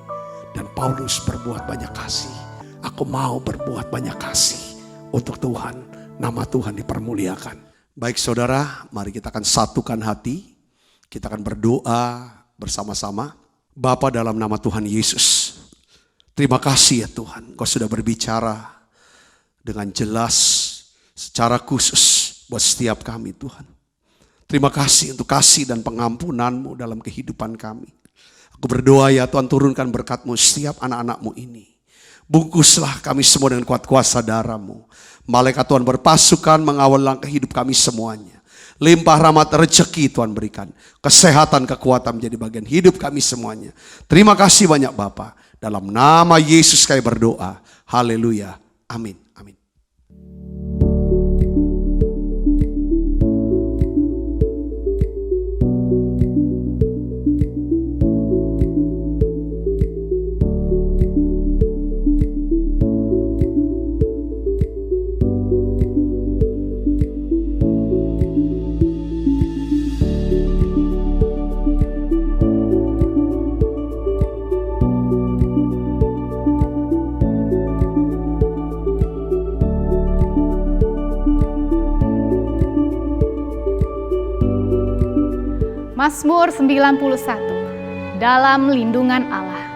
Dan Paulus berbuat banyak kasih. Aku mau berbuat banyak kasih untuk Tuhan. Nama Tuhan dipermuliakan. Baik saudara, mari kita akan satukan hati. Kita akan berdoa bersama-sama. Bapa, dalam nama Tuhan Yesus, terima kasih ya Tuhan. Kau sudah berbicara dengan jelas secara khusus buat setiap kami Tuhan. Terima kasih untuk kasih dan pengampunan-Mu dalam kehidupan kami. Aku berdoa ya Tuhan, turunkan berkat-Mu setiap anak-anak-Mu ini. Bungkuslah kami semua dengan kuat kuasa darah-Mu. Malaikat Tuhan berpasukan mengawal langkah hidup kami semuanya. Limpah rahmat rezeki Tuhan berikan. Kesehatan, kekuatan menjadi bagian hidup kami semuanya. Terima kasih banyak Bapa. Dalam nama Yesus kami berdoa. Haleluya. Amin. Amin. Mazmur 91, dalam lindungan Allah.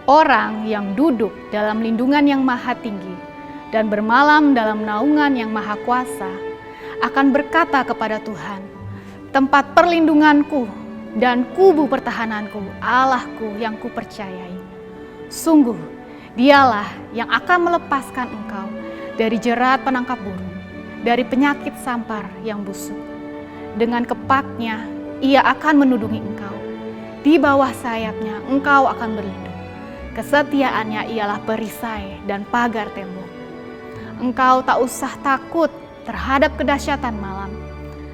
Orang yang duduk dalam lindungan yang maha tinggi dan bermalam dalam naungan yang maha kuasa akan berkata kepada Tuhan, tempat perlindunganku dan kubu pertahananku, Allahku yang kupercayai. Sungguh, dialah yang akan melepaskan engkau dari jerat penangkap burung, dari penyakit sampar yang busuk. Dengan kepaknya Ia akan menudungi engkau. Di bawah sayapnya engkau akan berlindung. Kesetiaannya ialah perisai dan pagar tembok. Engkau tak usah takut terhadap kedahsyatan malam,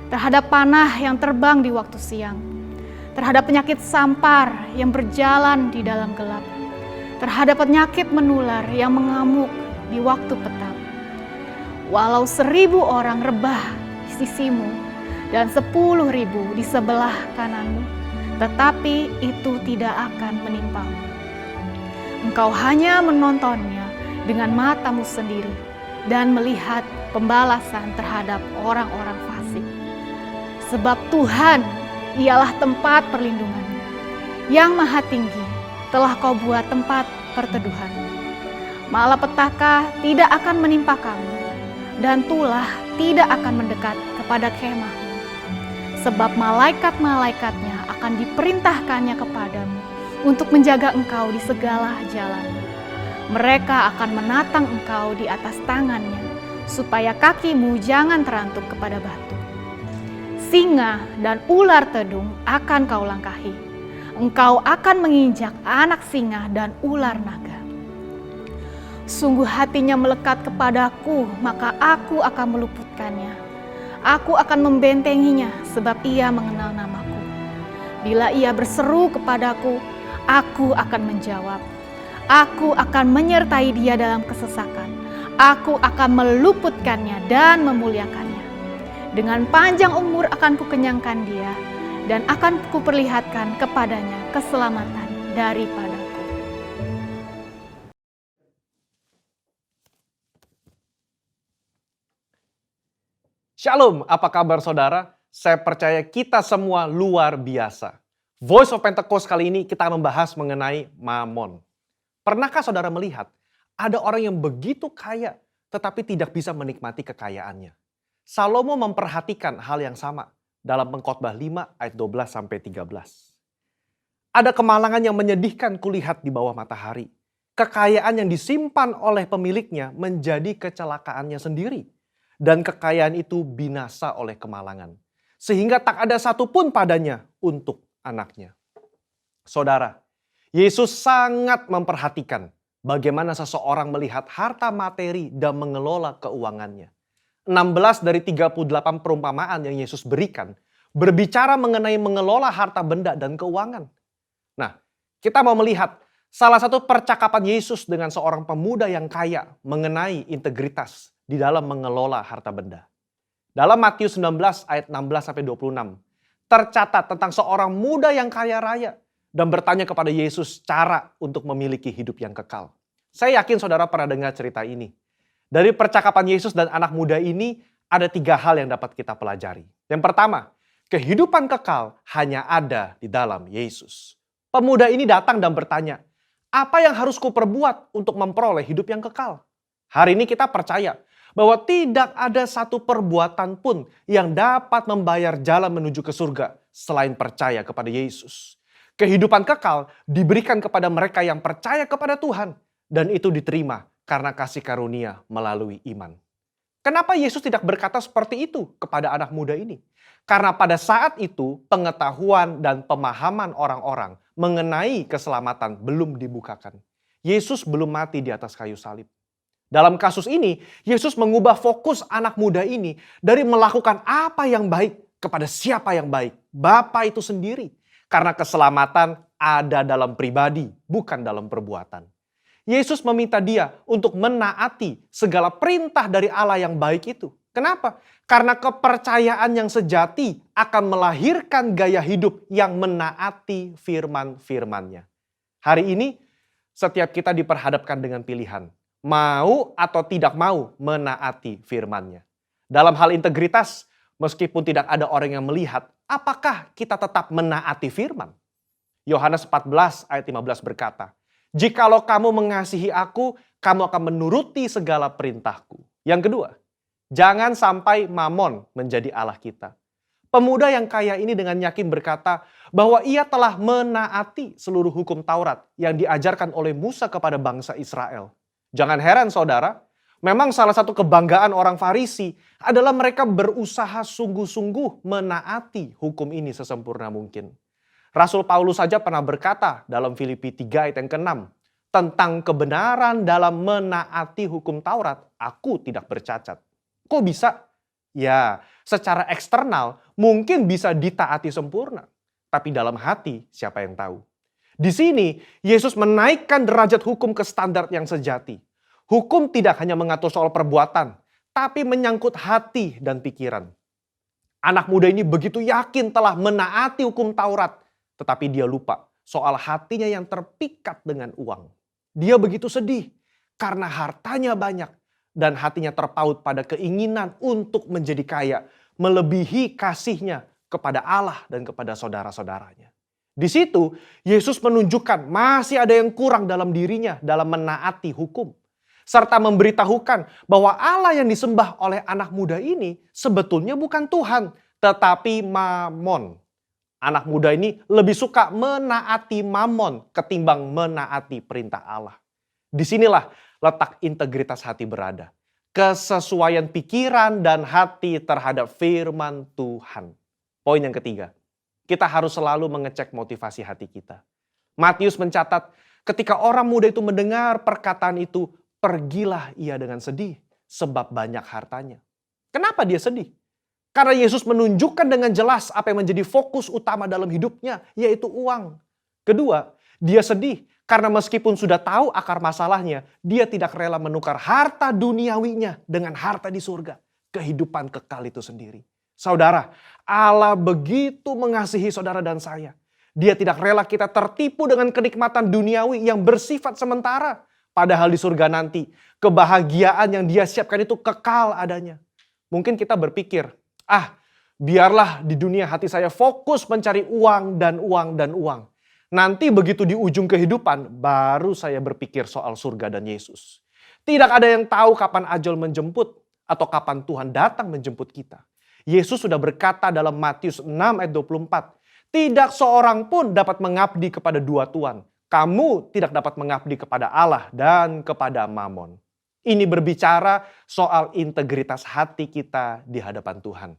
terhadap panah yang terbang di waktu siang, terhadap penyakit sampar yang berjalan di dalam gelap, terhadap penyakit menular yang mengamuk di waktu petang. Walau 1000 orang rebah di sisimu dan 10.000 di sebelah kananmu, tetapi itu tidak akan menimpamu. Engkau hanya menontonnya dengan matamu sendiri dan melihat pembalasan terhadap orang-orang fasik. Sebab Tuhan ialah tempat perlindunganmu, yang maha tinggi telah kau buat tempat perteduhanmu. Malapetaka tidak akan menimpa kamu, dan tulah tidak akan mendekat kepada kemahmu. Sebab malaikat-malaikatnya akan diperintahkannya kepadamu untuk menjaga engkau di segala jalanmu. Mereka akan menatang engkau di atas tangannya, supaya kakimu jangan terantuk kepada batu. Singa dan ular tedung akan kau langkahi. Engkau akan menginjak anak singa dan ular naga. Sungguh hatinya melekat kepadaku, maka aku akan meluputkannya. Aku akan membentenginya, sebab ia mengenal namaku. Bila ia berseru kepadaku, aku akan menjawab. Aku akan menyertai dia dalam kesesakan. Aku akan meluputkannya dan memuliakannya. Dengan panjang umur akan kukenyangkan dia, dan akan kuperlihatkan kepadanya keselamatan daripadaku. Shalom, apa kabar saudara? Saya percaya kita semua luar biasa. Voice of Pentecost kali ini kita membahas mengenai Mamon. Pernahkah saudara melihat ada orang yang begitu kaya tetapi tidak bisa menikmati kekayaannya? Salomo memperhatikan hal yang sama dalam Pengkhotbah 5 ayat 12-13. Ada kemalangan yang menyedihkan kulihat di bawah matahari. Kekayaan yang disimpan oleh pemiliknya menjadi kecelakaannya sendiri. Dan kekayaan itu binasa oleh kemalangan. Sehingga tak ada satupun padanya untuk anaknya. Saudara, Yesus sangat memperhatikan bagaimana seseorang melihat harta materi dan mengelola keuangannya. 16 dari 38 perumpamaan yang Yesus berikan berbicara mengenai mengelola harta benda dan keuangan. Nah, kita mau melihat salah satu percakapan Yesus dengan seorang pemuda yang kaya mengenai integritas di dalam mengelola harta benda. Dalam Matius 19 ayat 16-26, tercatat tentang seorang muda yang kaya raya dan bertanya kepada Yesus cara untuk memiliki hidup yang kekal. Saya yakin saudara pernah dengar cerita ini. Dari percakapan Yesus dan anak muda ini ada 3 hal yang dapat kita pelajari. Yang pertama, kehidupan kekal hanya ada di dalam Yesus. Pemuda ini datang dan bertanya, apa yang harus kuperbuat untuk memperoleh hidup yang kekal? Hari ini kita percaya bahwa tidak ada satu perbuatan pun yang dapat membayar jalan menuju ke surga selain percaya kepada Yesus. Kehidupan kekal diberikan kepada mereka yang percaya kepada Tuhan dan itu diterima karena kasih karunia melalui iman. Kenapa Yesus tidak berkata seperti itu kepada anak muda ini? Karena pada saat itu pengetahuan dan pemahaman orang-orang mengenai keselamatan belum dibukakan. Yesus belum mati di atas kayu salib. Dalam kasus ini, Yesus mengubah fokus anak muda ini dari melakukan apa yang baik kepada siapa yang baik. Bapa itu sendiri. Karena keselamatan ada dalam pribadi, bukan dalam perbuatan. Yesus meminta dia untuk menaati segala perintah dari Allah yang baik itu. Kenapa? Karena kepercayaan yang sejati akan melahirkan gaya hidup yang menaati firman-firmannya. Hari ini, setiap kita diperhadapkan dengan pilihan. Mau atau tidak mau menaati firman-Nya. Dalam hal integritas, meskipun tidak ada orang yang melihat, apakah kita tetap menaati firman? Yohanes 14 ayat 15 berkata, jikalau kamu mengasihi aku, kamu akan menuruti segala perintahku. Yang kedua, jangan sampai Mamon menjadi Allah kita. Pemuda yang kaya ini dengan yakin berkata bahwa ia telah menaati seluruh hukum Taurat yang diajarkan oleh Musa kepada bangsa Israel. Jangan heran saudara, memang salah satu kebanggaan orang Farisi adalah mereka berusaha sungguh-sungguh menaati hukum ini sesempurna mungkin. Rasul Paulus saja pernah berkata dalam Filipi 3 ayat yang ke-6, tentang kebenaran dalam menaati hukum Taurat, aku tidak bercacat. Kok bisa? Ya, secara eksternal mungkin bisa ditaati sempurna. Tapi dalam hati siapa yang tahu? Di sini, Yesus menaikkan derajat hukum ke standar yang sejati. Hukum tidak hanya mengatur soal perbuatan, tapi menyangkut hati dan pikiran. Anak muda ini begitu yakin telah menaati hukum Taurat, tetapi dia lupa soal hatinya yang terpikat dengan uang. Dia begitu sedih karena hartanya banyak dan hatinya terpaut pada keinginan untuk menjadi kaya, melebihi kasihnya kepada Allah dan kepada saudara-saudaranya. Di situ Yesus menunjukkan masih ada yang kurang dalam dirinya dalam menaati hukum. Serta memberitahukan bahwa Allah yang disembah oleh anak muda ini sebetulnya bukan Tuhan, tetapi Mamon. Anak muda ini lebih suka menaati Mamon ketimbang menaati perintah Allah. Disinilah letak integritas hati berada. Kesesuaian pikiran dan hati terhadap firman Tuhan. Poin yang ketiga, kita harus selalu mengecek motivasi hati kita. Matius mencatat, ketika orang muda itu mendengar perkataan itu, pergilah ia dengan sedih sebab banyak hartanya. Kenapa dia sedih? Karena Yesus menunjukkan dengan jelas apa yang menjadi fokus utama dalam hidupnya, yaitu uang. Kedua, dia sedih karena meskipun sudah tahu akar masalahnya, dia tidak rela menukar harta duniawinya dengan harta di surga. Kehidupan kekal itu sendiri. Saudara, Allah begitu mengasihi saudara dan saya. Dia tidak rela kita tertipu dengan kenikmatan duniawi yang bersifat sementara. Padahal di surga nanti, kebahagiaan yang dia siapkan itu kekal adanya. Mungkin kita berpikir, biarlah di dunia hati saya fokus mencari uang dan uang dan uang. Nanti begitu di ujung kehidupan, baru saya berpikir soal surga dan Yesus. Tidak ada yang tahu kapan ajal menjemput atau kapan Tuhan datang menjemput kita. Yesus sudah berkata dalam Matius 6 ayat 24, tidak seorang pun dapat mengabdi kepada dua tuan. Kamu tidak dapat mengabdi kepada Allah dan kepada Mamon. Ini berbicara soal integritas hati kita di hadapan Tuhan.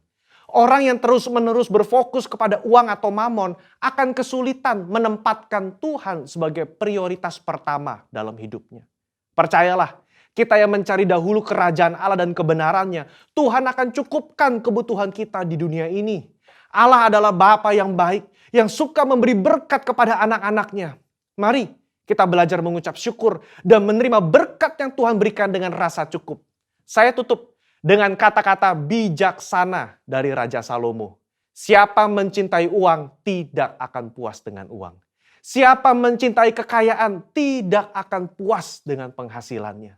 Orang yang terus-menerus berfokus kepada uang atau mamon akan kesulitan menempatkan Tuhan sebagai prioritas pertama dalam hidupnya. Percayalah, kita yang mencari dahulu kerajaan Allah dan kebenarannya, Tuhan akan cukupkan kebutuhan kita di dunia ini. Allah adalah Bapa yang baik, yang suka memberi berkat kepada anak-anaknya. Mari kita belajar mengucap syukur dan menerima berkat yang Tuhan berikan dengan rasa cukup. Saya tutup dengan kata-kata bijaksana dari Raja Salomo. Siapa mencintai uang tidak akan puas dengan uang. Siapa mencintai kekayaan tidak akan puas dengan penghasilannya.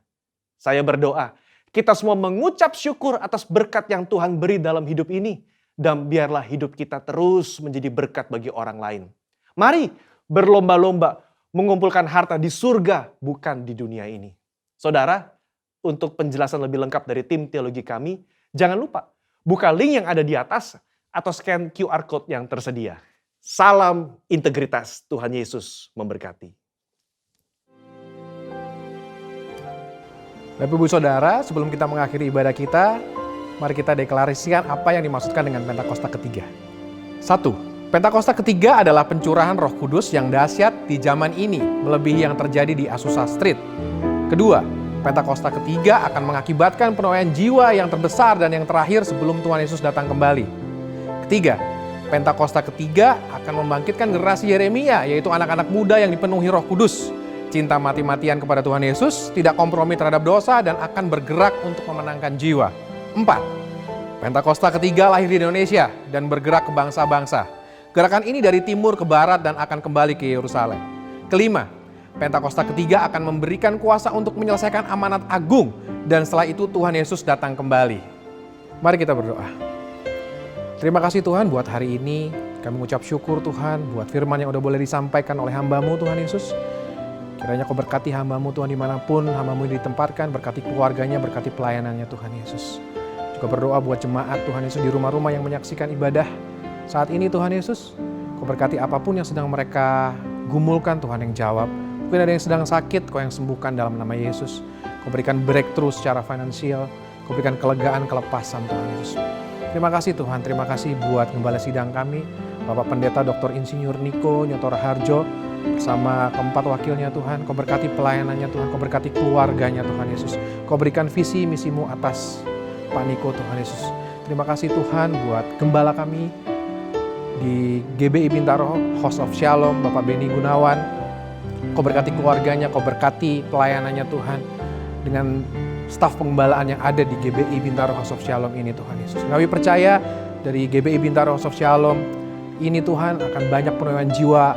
Saya berdoa, kita semua mengucap syukur atas berkat yang Tuhan beri dalam hidup ini. Dan biarlah hidup kita terus menjadi berkat bagi orang lain. Mari berlomba-lomba mengumpulkan harta di surga, bukan di dunia ini. Saudara, untuk penjelasan lebih lengkap dari tim teologi kami, jangan lupa buka link yang ada di atas atau scan QR Code yang tersedia. Salam integritas, Tuhan Yesus memberkati. Bapak Ibu Saudara, sebelum kita mengakhiri ibadah kita, mari kita deklarasikan apa yang dimaksudkan dengan Pentakosta ketiga. 1. Pentakosta ketiga adalah pencurahan Roh Kudus yang dahsyat di zaman ini, melebihi yang terjadi di Azusa Street. Kedua, Pentakosta ketiga akan mengakibatkan penuaian jiwa yang terbesar dan yang terakhir sebelum Tuhan Yesus datang kembali. Ketiga, Pentakosta ketiga akan membangkitkan generasi Yeremia, yaitu anak-anak muda yang dipenuhi Roh Kudus. Cinta mati-matian kepada Tuhan Yesus, tidak kompromi terhadap dosa, dan akan bergerak untuk memenangkan jiwa. 4. Pentakosta ketiga lahir di Indonesia dan bergerak ke bangsa-bangsa. Gerakan ini dari timur ke barat dan akan kembali ke Yerusalem. Kelima, Pentakosta ketiga akan memberikan kuasa untuk menyelesaikan amanat agung, dan setelah itu Tuhan Yesus datang kembali. Mari kita berdoa. Terima kasih Tuhan buat hari ini. Kami mengucap syukur Tuhan buat firman yang udah boleh disampaikan oleh hamba-Mu Tuhan Yesus. Kiranya Kau berkati hamba-Mu Tuhan dimanapun hamba-Mu ditempatkan, berkati keluarganya, berkati pelayanannya Tuhan Yesus. Juga berdoa buat jemaat Tuhan Yesus di rumah-rumah yang menyaksikan ibadah saat ini Tuhan Yesus. Kau berkati apapun yang sedang mereka gumulkan Tuhan yang jawab. Mungkin ada yang sedang sakit, Kau yang sembuhkan dalam nama Yesus. Kau berikan breakthrough secara finansial. Kau berikan kelegaan, kelepasan Tuhan Yesus. Terima kasih Tuhan, terima kasih buat gembala sidang kami, Bapak Pendeta Dr. Insinyur Niko Nyotora Harjo, bersama keempat wakilnya Tuhan. Kau berkati pelayanannya Tuhan, Kau berkati keluarganya Tuhan Yesus. Kau berikan visi misimu atas Pak Niko Tuhan Yesus. Terima kasih Tuhan buat gembala kami di GBI Bintaro, House of Shalom, Bapak Beni Gunawan. Kau berkati keluarganya, Kau berkati pelayanannya Tuhan, dengan staf pengembalaan yang ada di GBI Bintaro House of Shalom ini Tuhan Yesus. Kami percaya dari GBI Bintaro House of Shalom, ini Tuhan akan banyak penuaian jiwa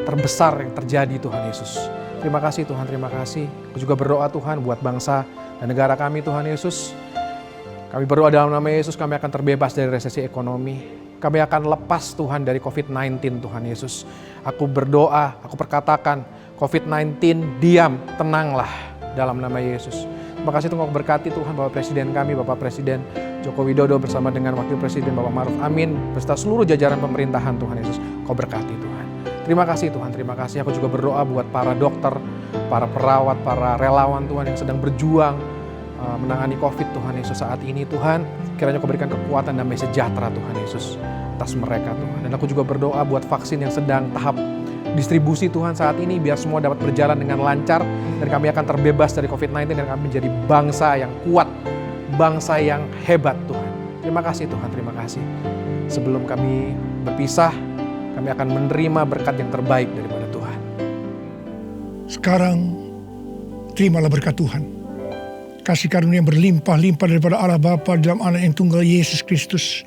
terbesar yang terjadi Tuhan Yesus. Terima kasih Tuhan, terima kasih. Aku juga berdoa Tuhan buat bangsa dan negara kami Tuhan Yesus. Kami berdoa dalam nama Yesus, kami akan terbebas dari resesi ekonomi. Kami akan lepas Tuhan dari COVID-19 Tuhan Yesus. Aku berdoa, aku perkatakan COVID-19 diam, tenanglah dalam nama Yesus. Terima kasih Tuhan, berkati Tuhan Bapak Presiden kami, Bapak Presiden Joko Widodo bersama dengan Wakil Presiden Bapak Ma'ruf Amin, beserta seluruh jajaran pemerintahan Tuhan Yesus. Kau berkati Tuhan. Terima kasih Tuhan, terima kasih. Aku juga berdoa buat para dokter, para perawat, para relawan Tuhan yang sedang berjuang menangani COVID Tuhan Yesus saat ini Tuhan. Kiranya Kau berikan kekuatan dan damai sejahtera Tuhan Yesus atas mereka Tuhan. Dan aku juga berdoa buat vaksin yang sedang tahap distribusi Tuhan saat ini, biar semua dapat berjalan dengan lancar dan kami akan terbebas dari COVID-19 dan kami menjadi bangsa yang kuat, bangsa yang hebat Tuhan. Terima kasih Tuhan, terima kasih. Sebelum kami berpisah, kami akan menerima berkat yang terbaik daripada Tuhan. Sekarang terimalah berkat Tuhan. Kasih karunia yang berlimpah-limpah daripada Allah Bapa dalam Anak yang tunggal Yesus Kristus.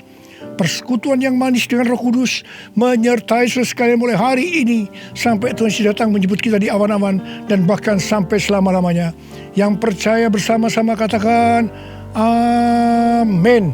Persekutuan yang manis dengan Roh Kudus menyertai saudara sekalian mulai hari ini sampai Tuhan Yesus datang menjemput kita di awan-awan dan bahkan sampai selama-lamanya. Yang percaya bersama-sama katakan amin.